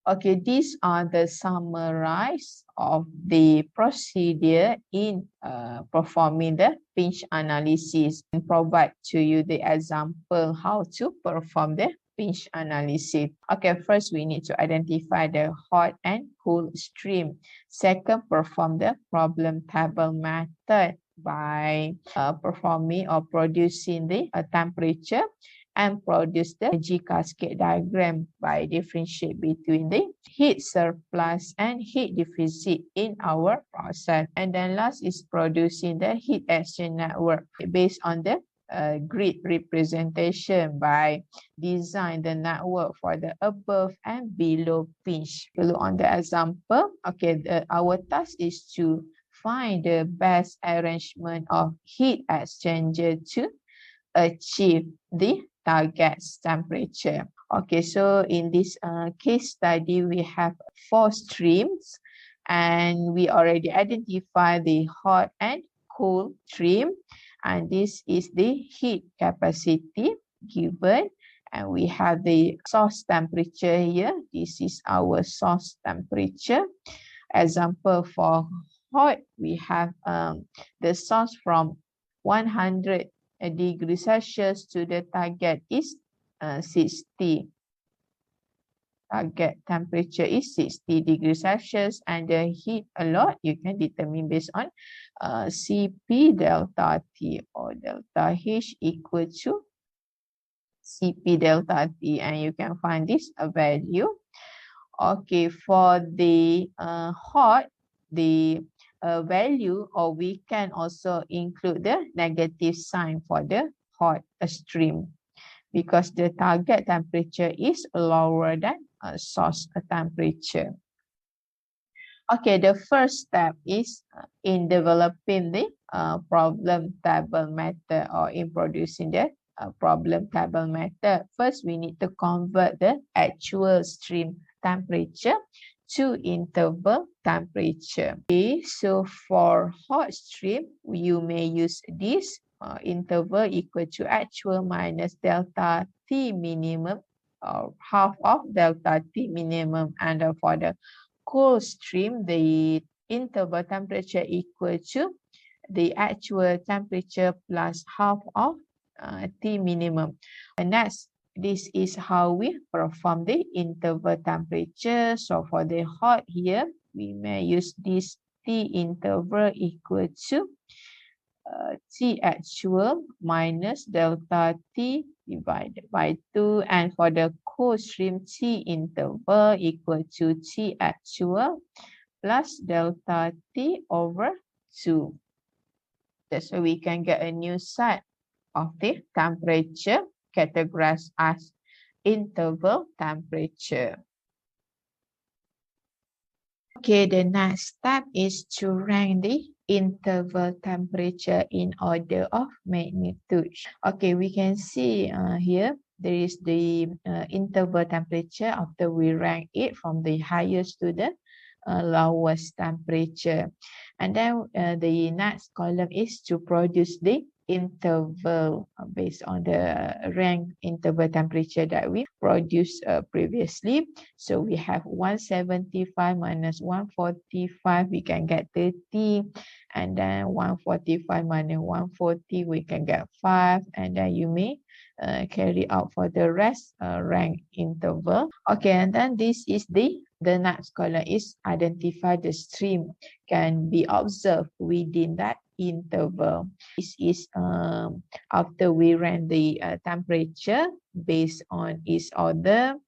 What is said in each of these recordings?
Okay, these are the summarize of the procedure in performing the pinch analysis, and provide to you the example how to perform the pinch analysis. Okay, first we need to identify the hot and cool stream. Second, perform the problem table method by performing or producing the temperature, and produce the energy cascade diagram by differentiate between the heat surplus and heat deficit in our process. And then last is producing the heat exchange network based on the grid representation by design the network for the above and below pinch. Look on the example. Okay, our task is to find the best arrangement of heat exchanger to achieve the target temperature. Okay, so in this case study, we have 4 streams, and we already identify the hot and cool stream, and this is the heat capacity given, and we have the source temperature here. This is our source temperature. Example for hot, we have the source from 100 degrees Celsius to the target is 60. Target temperature is 60 degrees Celsius, and the heat a lot you can determine based on Cp delta T, or delta H equal to Cp delta T, and you can find this value. Okay, for the hot, the value, or we can also include the negative sign for the hot stream, because the target temperature is lower than source temperature. Okay, the first step is in developing the problem table method, or in producing the problem table method. First, we need to convert the actual stream temperature to interval temperature. Okay, so for hot stream, you may use this interval equal to actual minus delta T minimum, or half of delta T minimum. And for the cold stream, the interval temperature equal to the actual temperature plus half of T minimum. And next, this is how we perform the interval temperature. So for the hot here, we may use this T interval equal to T actual minus delta T divided by 2. And for the cold stream, T interval equal to T actual plus delta T over 2. That's why we can get a new set of the temperature categorized as interval temperature. Okay, the next step is to rank the interval temperature in order of magnitude. Okay, we can see here there is the interval temperature after we rank it from the highest to the lowest temperature. And then the next column is to produce the interval based on the rank interval temperature that we produced previously. So we have 175 minus 145, we can get 30, and then 145 minus 140, we can get 5, and then you may carry out for the rest rank interval. Okay, and then this is the next column is identify the stream can be observed within that interval. This is after we ran the temperature based on its order,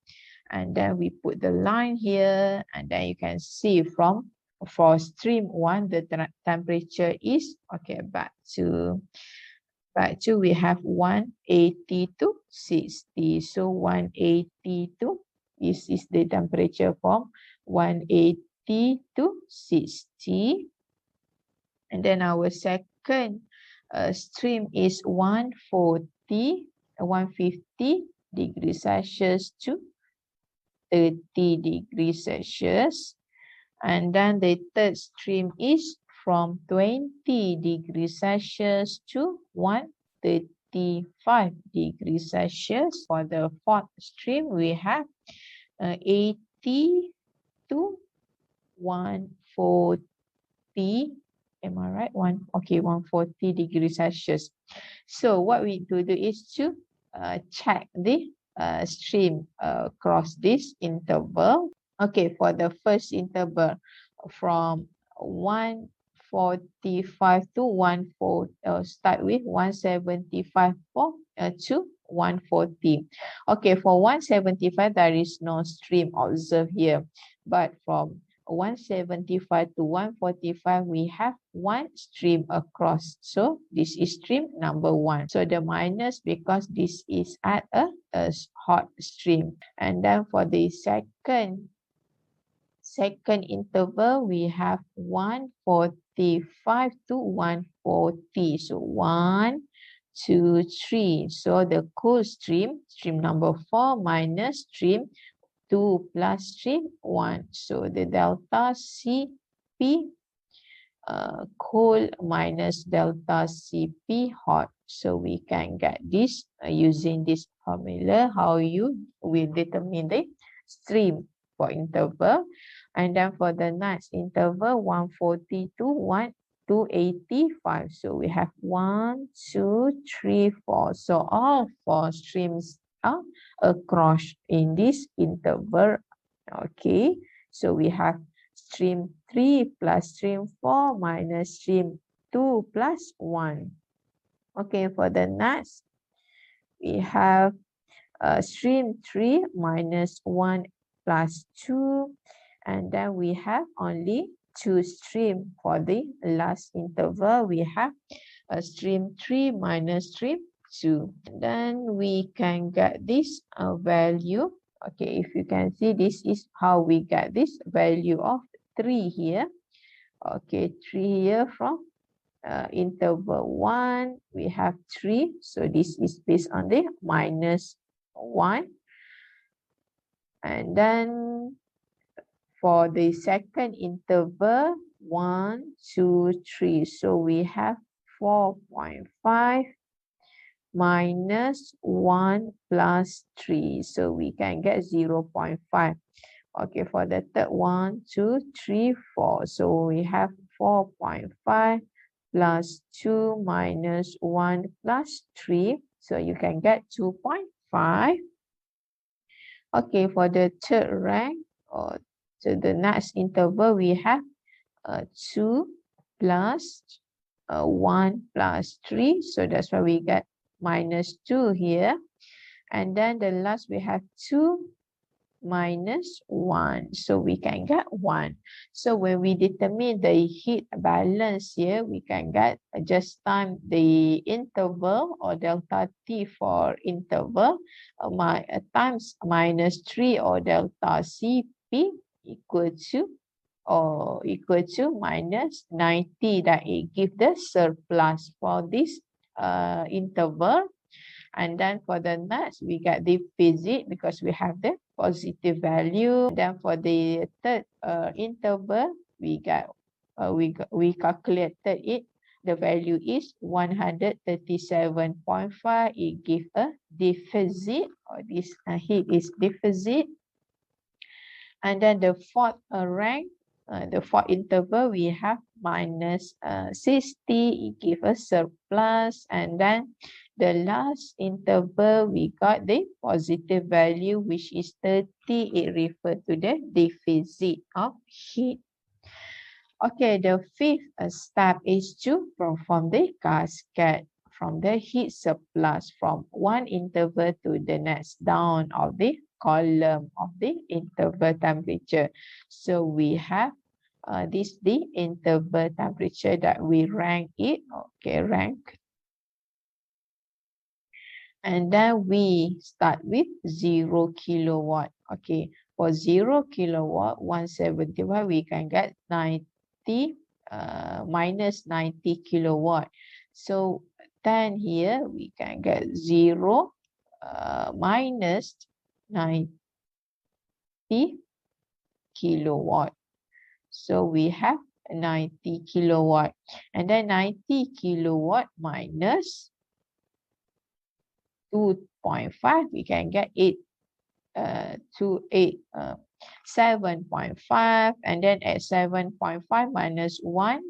and then we put the line here, and then you can see from for stream 1 the temperature is okay back to we have 180 to 60. So 180 to this is the temperature from 180 to 60. And then our second stream is 150 degrees Celsius to 30 degrees Celsius. And then the third stream is from 20 degrees Celsius to 135 degrees Celsius. For the fourth stream, we have 80 to 140. Am I right? 140 degrees Celsius. So what we need to do is to check the stream across this interval. Okay, for the first interval from 145 to 140, start with 175 to 140. Okay, for 175, there is no stream observed here. But from 175 to 145, we have one stream across. So this is stream number 1. So the minus because this is at a hot stream. And then for the second interval, we have 145 to 140. So 1, 2, 3. So the cool stream number 4 minus stream 2 plus stream 1. So the delta Cp cool minus delta Cp hot. So we can get this using this formula, how you will determine the stream for interval. And then for the next interval, 140 to 285. So we have 1, 2, 3, 4. So all 4 streams are across in this interval. Okay, so we have stream 3 plus stream 4 minus stream 2 plus 1. Okay, for the next, we have stream 3 minus 1 plus 2. And then we have only 2 stream. For the last interval, we have stream 3 minus stream 2. Then we can get this value. Okay, if you can see, this is how we get this value of 3 here. Okay, 3 here from interval 1, we have 3. So this is based on the minus 1. And then for the second interval, 1, 2, 3. So we have 4.5 minus 1 plus 3. So we can get 0.5. Okay, for the third one, 2, 3, 4. So we have 4.5 plus 2 minus 1 plus 3. So you can get 2.5. Okay, for the third rank, or so the next interval, we have 2 plus 1 plus 3. So that's why we get minus 2 here. And then the last, we have 2 minus 1. So we can get 1. So when we determine the heat balance here, we can get just time the interval or delta T for interval times minus 3 or delta Cp equal to minus 90, that it gives the surplus for this interval. And then for the next, we get the deficit because we have the positive value. Then for the third interval, we calculated it. The value is 137.5. It gives a deficit, or this heat is deficit. And then the fourth rank, the fourth interval, we have minus 60. It gives a surplus. And then the last interval, we got the positive value, which is 30. It refers to the deficit of heat. Okay, the fifth step is to perform the cascade from the heat surplus from one interval to the next down of the column of the interval temperature. So we have this the interval temperature that we rank it. Okay, rank. And then we start with 0 kilowatt. Okay, for 0 kilowatt, 175, we can get 90 minus 90 kilowatt. So 10 here, we can get 0 minus 90 kilowatt. So we have 90 kilowatt. And then 90 kilowatt minus 2.5, we can get 8 to 7.5, and then at 7.5 minus 1,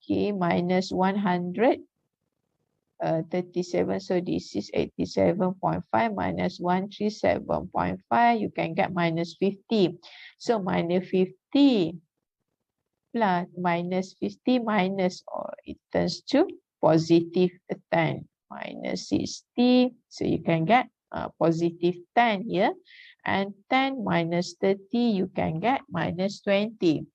okay, minus 137, so this is 87.5 minus 137.5, you can get minus 50. So minus 50 plus minus 50 minus, or it turns to positive 10, minus 60, so you can get positive 10 here, and 10 minus 30, you can get minus 20.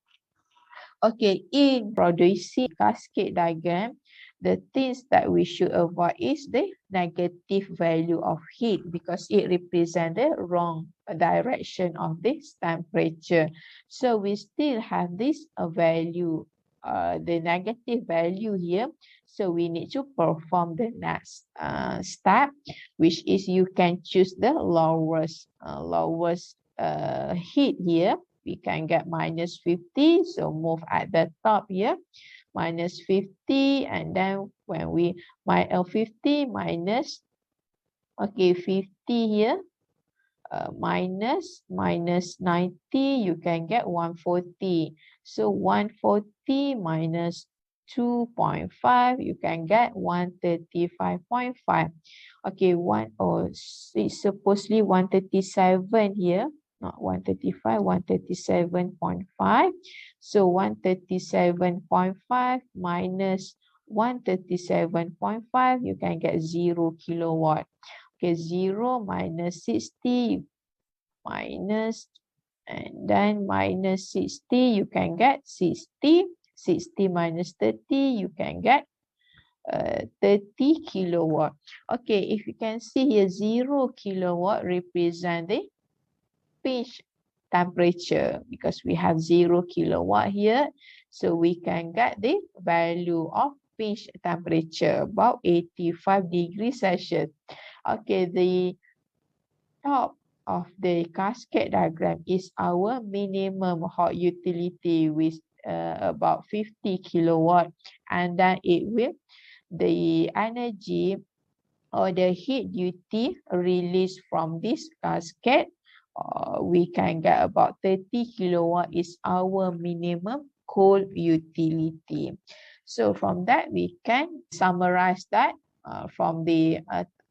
Okay, in producing cascade diagram, the things that we should avoid is the negative value of heat, because it represents the wrong direction of this temperature. So we still have this value, the negative value here. So we need to perform the next step, which is you can choose the lowest heat here. We can get minus 50, so move at the top here, minus 50, and then when we 50 minus, okay, 50 here, minus 90, you can get 140. So 140 minus 2.5, you can get 135.5. Okay, it's supposedly 137 here, not 135, 137.5. So 137.5 minus 137.5, you can get 0 kilowatt. Okay, 0 minus 60 minus, and then minus 60, you can get 60. 60 minus 30, you can get 30 kilowatt. Okay, if you can see here, 0 kilowatt represent the pinch temperature, because we have 0 kilowatt here, so we can get the value of pinch temperature about 85 degrees Celsius. Okay, the top of the cascade diagram is our minimum hot utility with about 50 kilowatt, and then it will, the energy or the heat duty released from this cascade, we can get about 30 kilowatt is our minimum coal utility. So from that, we can summarize that from the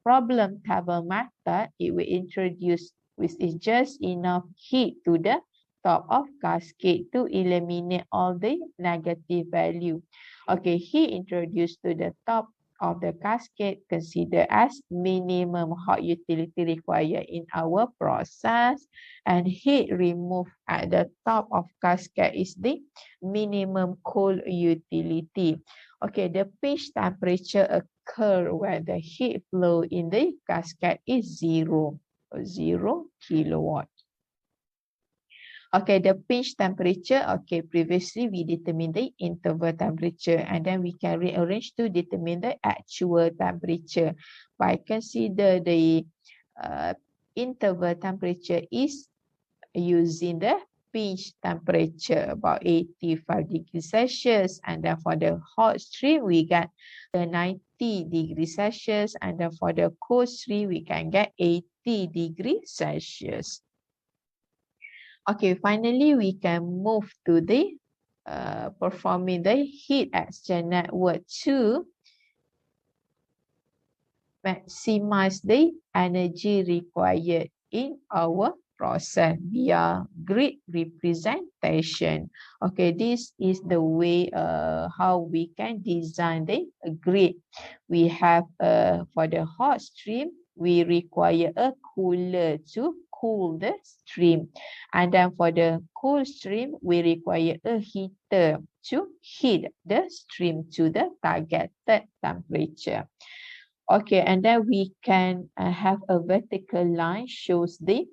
problem table method, it will introduce with just enough heat to the top of cascade to eliminate all the negative value. Okay, heat introduced to the top of the cascade considered as minimum hot utility required in our process, and heat removed at the top of cascade is the minimum cold utility. Okay, the pinch temperature occur where the heat flow in the cascade is 0 kilowatt. Okay, the pinch temperature, okay, previously we determined the interval temperature, and then we can rearrange to determine the actual temperature. By consider the interval temperature is using the pinch temperature about 85 degrees Celsius, and then for the hot stream we get the 90 degrees Celsius, and then for the cold stream we can get 80 degrees Celsius. Okay, finally, we can move to the performing the heat exchange network to maximize the energy required in our process via grid representation. Okay, this is the way how we can design the grid. We have for the hot stream, we require a cooler to cool the stream, and then for the cold stream we require a heater to heat the stream to the targeted temperature. Okay, and then we can have a vertical line shows the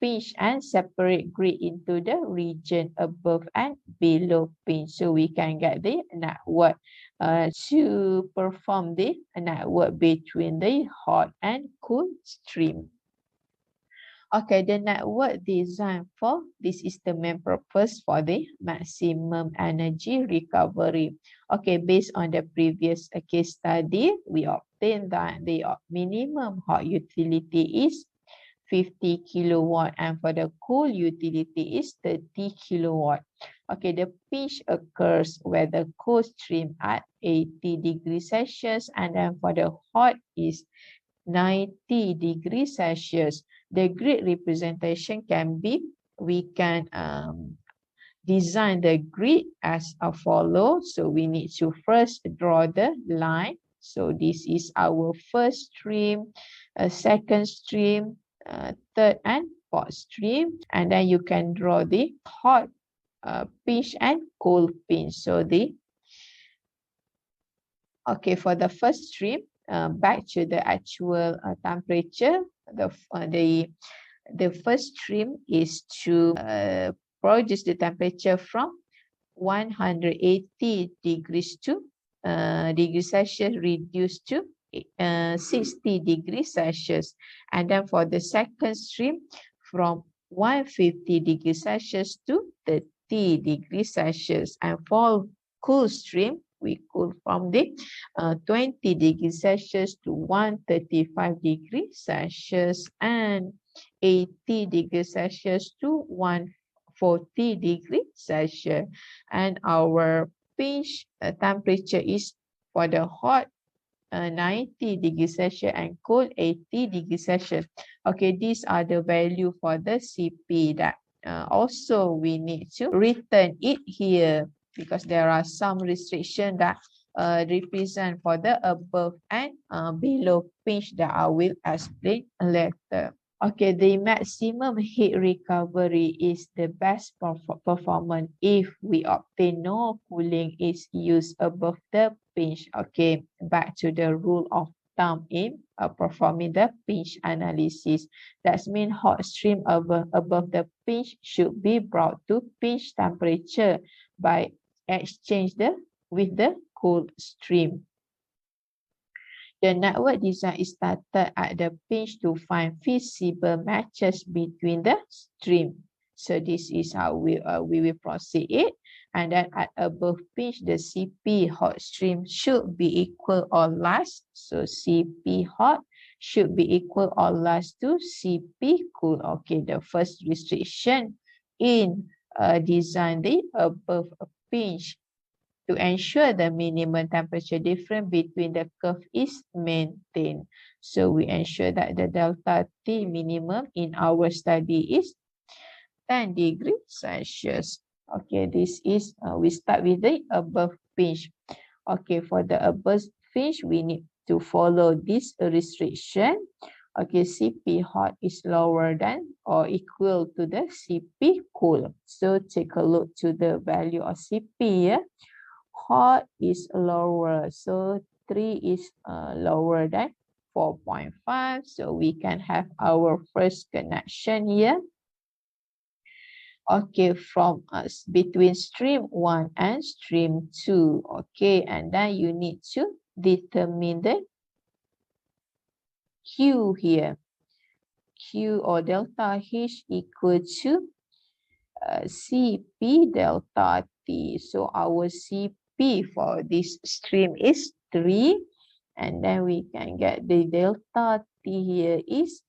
pinch and separate grid into the region above and below pinch, so we can get the network to perform the network between the hot and cool stream. Okay, the network design for this is the main purpose for the maximum energy recovery. Okay, based on the previous case study, we obtained that the minimum hot utility is 50 kilowatt, and for the cool utility is 30 kilowatt. Okay, the pinch occurs where the cold stream at 80 degrees Celsius, and then for the hot is 90 degrees Celsius. The grid representation can be, we can design the grid as follows. So we need to first draw the line. So this is our first stream, second stream, third and fourth stream. And then you can draw the hot pinch and cold pinch. So for the first stream, back to the actual temperature, the first stream is to produce the temperature from 180 degrees to degrees Celsius reduced to 60 degrees Celsius. And then for the second stream, from 150 degrees Celsius to 30 degrees Celsius. And for cool stream, we cool from the 20 degrees Celsius to 135 degrees Celsius and 80 degrees Celsius to 140 degrees Celsius. And our pinch temperature is for the hot 90 degrees Celsius and cold 80 degrees Celsius. Okay, these are the value for the CP that also we need to return it here, because there are some restrictions that represent for the above and below pinch that I will explain later. Okay, the maximum heat recovery is the best performance if we obtain no cooling is used above the pinch. Okay, back to the rule of thumb in performing the pinch analysis. That means hot stream above the pinch should be brought to pinch temperature by exchange with the cool stream. The network design is started at the pinch to find feasible matches between the stream. So this is how we will proceed it. And then at above pinch, the CP hot stream should be equal or less. So CP hot should be equal or less to CP cool. Okay, the first restriction in design the above pinch, to ensure the minimum temperature difference between the curve is maintained. So we ensure that the delta T minimum in our study is 10 degrees Celsius. Okay, this is, we start with the above pinch. Okay, for the above pinch, we need to follow this restriction. Okay, CP hot is lower than or equal to the CP cool. So take a look to the value of CP. Yeah? Hot is lower, so 3 is lower than 4.5. So we can have our first connection here. Okay, from us between stream 1 and stream 2. Okay, and then you need to determine the Q here. Q or delta H equal to CP delta T. So our CP for this stream is 3. And then we can get the delta T here is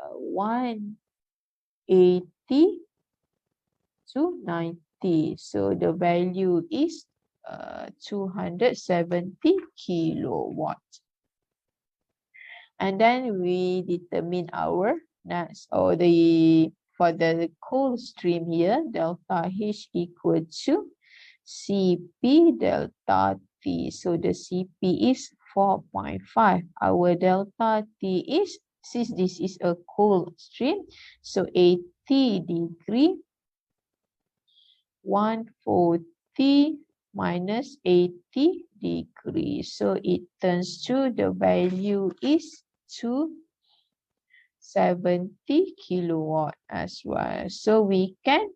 180 to 90. So the value is 270 kilowatt. And then we determine our next, or for the cold stream here, delta H equal to CP delta T. So the CP is 4.5. Our delta T is, since this is a cold stream, so 80 degree, 140 minus 80 degrees. So it turns to the value is 270 kilowatt as well. So we can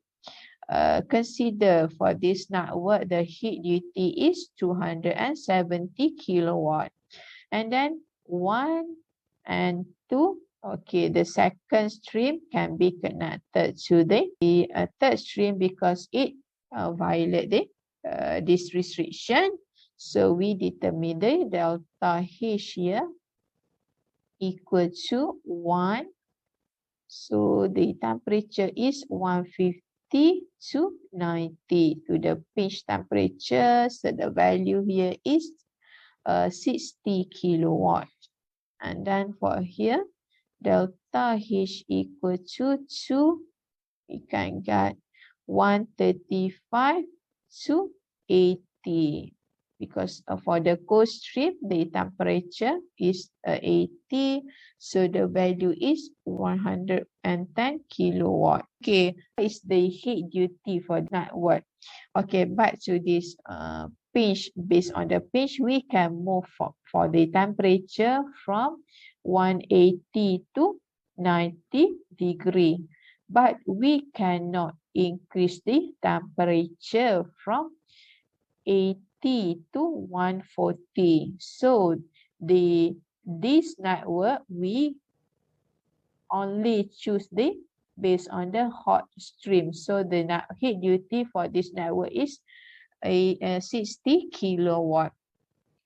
consider for this network, the heat duty is 270 kilowatt. And then 1 and 2, okay, the second stream can be connected to the third stream because it violates this restriction. So we determine the delta H here equal to 1. So the temperature is 150 to 90 to the pinch temperature. So the value here is 60 kilowatt. And then for here, delta H equal to 2. We can get 135 to 80. Because for the cold stream, the temperature is 80. So the value is 110 kilowatt. Okay, what is the heat duty for network? Okay, back to this pinch. Based on the pinch, we can move for the temperature from 180 to 90 degree. But we cannot increase the temperature from 80 to 140. So this network we only choose the based on the hot stream. So the heat duty for this network is 60 kilowatt.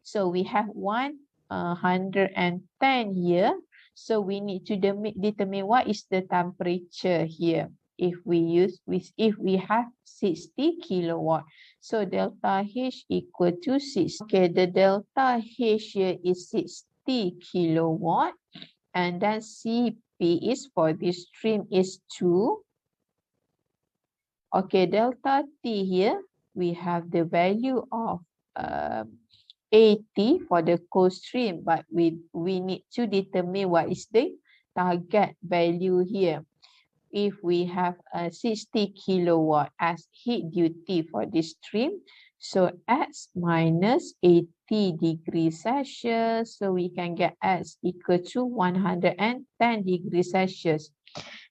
So we have 110 here. So we need to determine what is the temperature here. If we have 60 kilowatt. So delta H equal to 6. Okay, the delta H here is 60 kilowatt. And then Cp is for this stream is 2. Okay, delta T here, we have the value of 80 for the cold stream, but we need to determine what is the target value here. If we have 60 kilowatt as heat duty for this stream, so X minus 80 degrees Celsius, so we can get X equal to 110 degrees Celsius.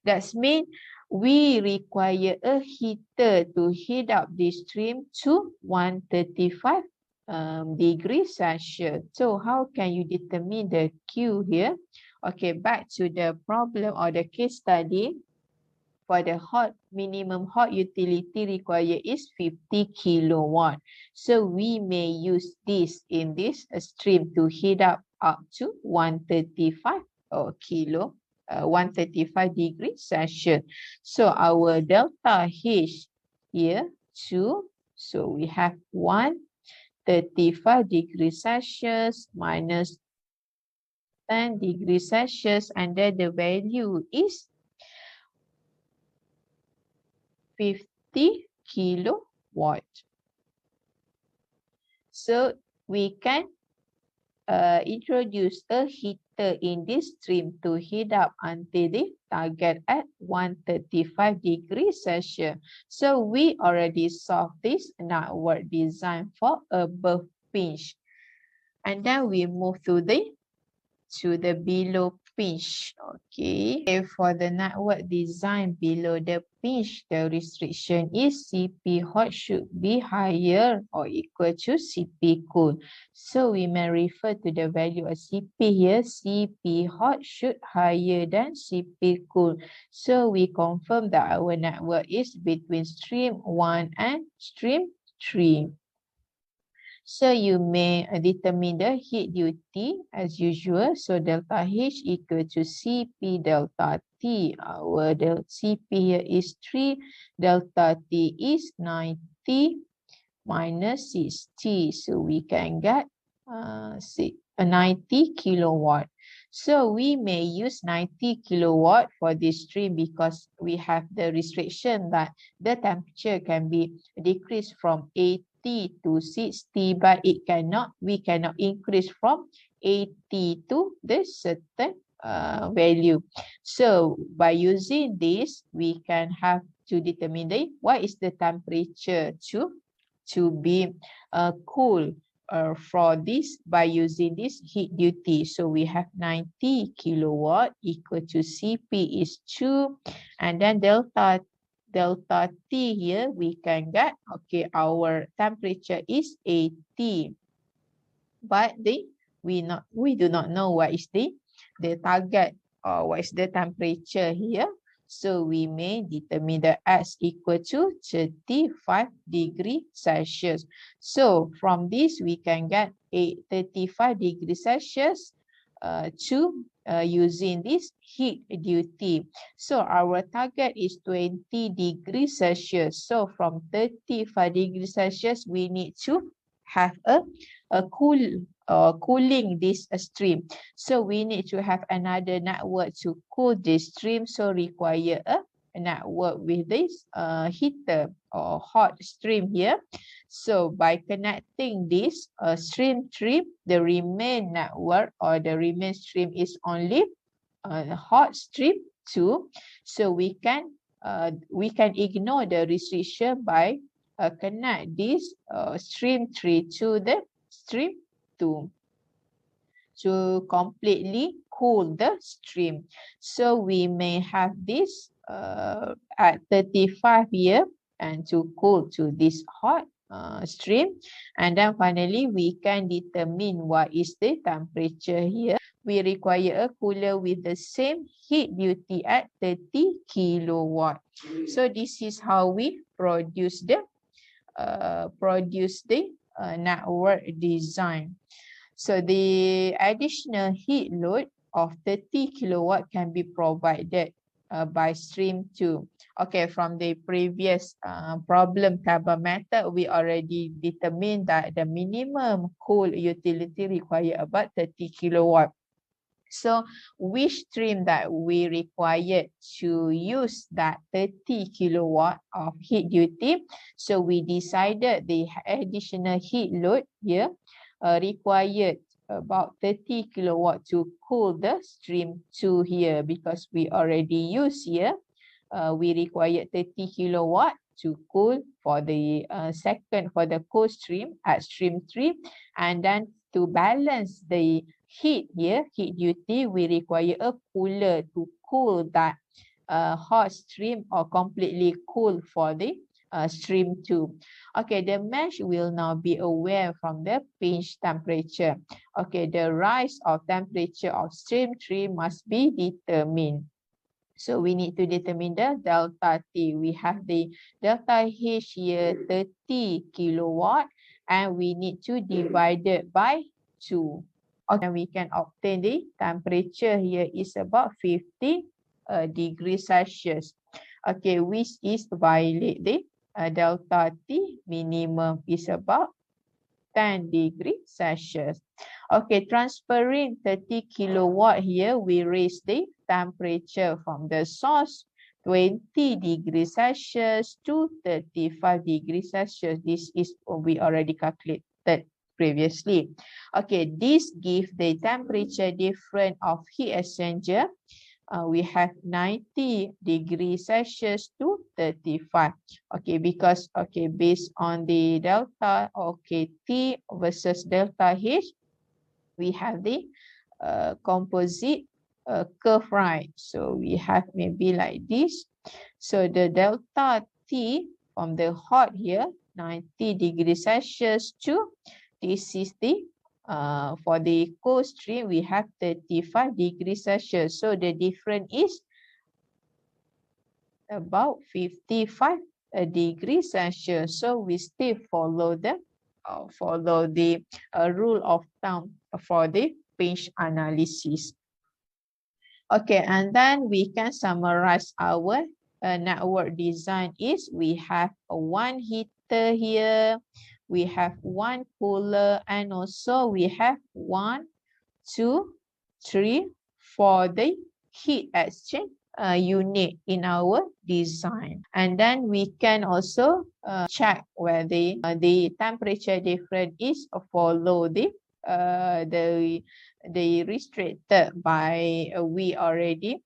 That means we require a heater to heat up this stream to 135 degrees Celsius. So how can you determine the Q here? Okay, back to the problem or the case study. For the minimum hot utility required is 50 kilowatt. So we may use this in this stream to heat up to 135 135 degrees Celsius. So our delta H here 2. So we have 135 degrees Celsius minus 10 degrees Celsius, and then the value is 50 kilowatt. So we can introduce a heater in this stream to heat up until the target at 135 degrees Celsius. So we already solved this network design for above pinch. And then we move to the below pinch. Okay, for the network design below the pinch, the restriction is Cp hot should be higher or equal to Cp cool. So we may refer to the value of Cp here. Cp hot should higher than Cp cool. So we confirm that our network is between stream 1 and stream 3. So you may determine the heat duty as usual. So delta H equal to Cp delta T. Our Cp here is 3. Delta T is 90 minus 60. So we can get 90 kilowatt. So we may use 90 kilowatt for this stream because we have the restriction that the temperature can be decreased from 80 to 60, but we cannot increase from 80 to this certain value. So by using this, we can have to determine what is the temperature to be cool for this by using this heat duty. So we have 90 kilowatt equal to Cp is 2, and then delta T here we can get, okay, our temperature is 80, but we do not know what is the target or what is the temperature here. So we may determine the X equal to 35 degrees Celsius. So from this we can get 35 degrees Celsius to using this heat duty. So our target is 20 degrees Celsius. So from 35 degrees Celsius, we need to have a cooling this stream. So we need to have another network to cool this stream. So require a network with this heater or hot stream here. So by connecting this stream, the remain network or the remain stream is only hot stream 2. So we can ignore the restriction by connect this stream 3 to the stream 2 to completely cool the stream. So we may have this at 35 here and to cool to this hot stream. And then finally, we can determine what is the temperature here. We require a cooler with the same heat duty at 30 kilowatt. So this is how we produce the network design. So the additional heat load of 30 kilowatt can be provided by stream 2. Okay, from the previous problem table method, we already determined that the minimum cool utility require about 30 kilowatt. So which stream that we required to use that 30 kilowatt of heat duty? So we decided the additional heat load here required about 30 kilowatt to cool the stream 2 here, because we already use here. We required 30 kilowatt to cool for the for the cold stream at stream 3, and then to balance the heat here, heat duty, we require a cooler to cool that hot stream or completely cool for the stream 2. Okay, the mesh will now be aware from the pinch temperature. Okay, the rise of temperature of stream 3 must be determined. So we need to determine the delta T. We have the delta H here 30 kilowatt, and we need to divide it by 2. Okay, and we can obtain the temperature here is about 50 degrees Celsius. Okay, which is violate the delta T minimum is about 10 degrees Celsius. Okay, transferring 30 kilowatt here, we raise the temperature from the source 20 degrees Celsius to 35 degrees Celsius. This is what we already calculated previously. Okay, this gives the temperature difference of heat exchanger. We have 90 degrees Celsius to 35. Okay, because based on the delta, T versus delta H, we have the composite curve, right? So we have maybe like this. So the delta T from the hot here, 90 degrees Celsius to, this is the for the cold stream, we have 35 degrees Celsius. So the difference is about 55 degrees Celsius. So we still follow the rule of thumb for the pinch analysis. Okay, and then we can summarize our network design is we have one heater here, we have one cooler, and also we have 1, 2, 3 for the heat exchange unit in our design. And then we can also check where the temperature difference is follow the restricted by we already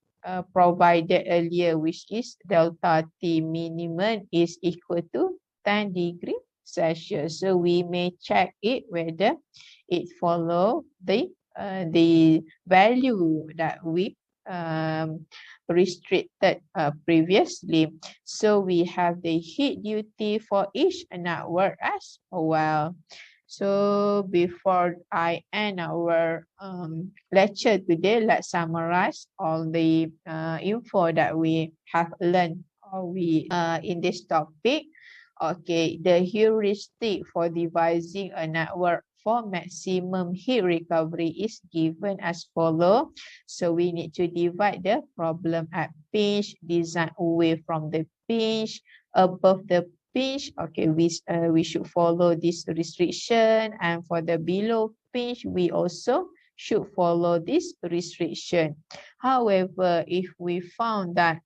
provided earlier, which is delta T minimum is equal to 10 degrees Celsius. So we may check it whether it follow the value that we restricted previously. So we have the heat duty for each network as well. So before I end our lecture today, let's summarize all the info that we have learned in this topic. Okay, the heuristic for devising a network for maximum heat recovery is given as follow. So we need to divide the problem at pinch, design away from the pinch, above the pinch. Okay, we should follow this restriction, and for the below pinch, we also should follow this restriction. However, if we found that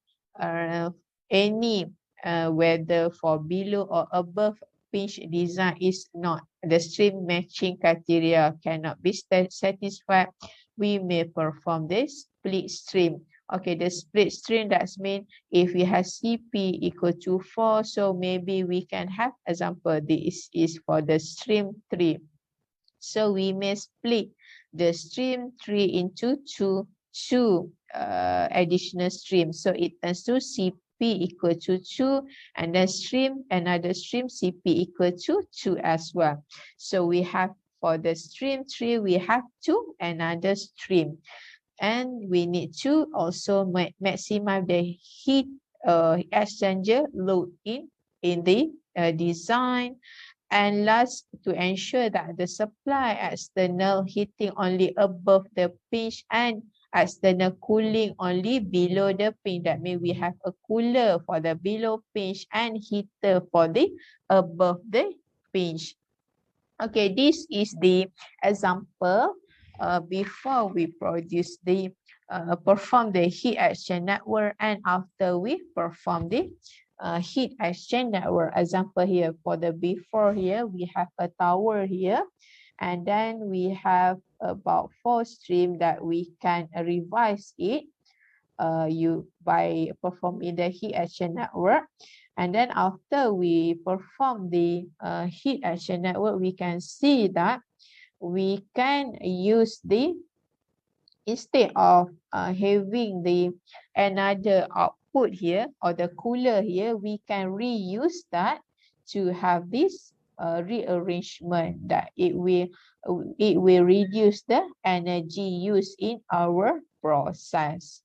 any whether for below or above pinch design is not, the stream matching criteria cannot be satisfied, we may perform the split stream. Okay, the split stream, that's mean if we have CP equal to 4, so maybe we can have example, this is for the stream 3. So we may split the stream 3 into two additional streams. So it turns to CP equal to 2, and then another stream CP equal to 2 as well. So we have for the stream 3, we have another stream. And we need to also maximize the heat exchanger load in the design. And last, to ensure that the supply external heating only above the pinch and external cooling only below the pinch. That means we have a cooler for the below pinch and heater for the above the pinch. Okay, this is the example before we produce the perform the heat exchange network, and after we perform the heat exchange network. Example here for the before, here we have a tower here, and then we have about 4 stream that we can revise it by performing the heat exchange network. And then after we perform the heat exchange network, we can see that we can use the, instead of having the another output here or the cooler here, we can reuse that to have this rearrangement, that it will reduce the energy used in our process.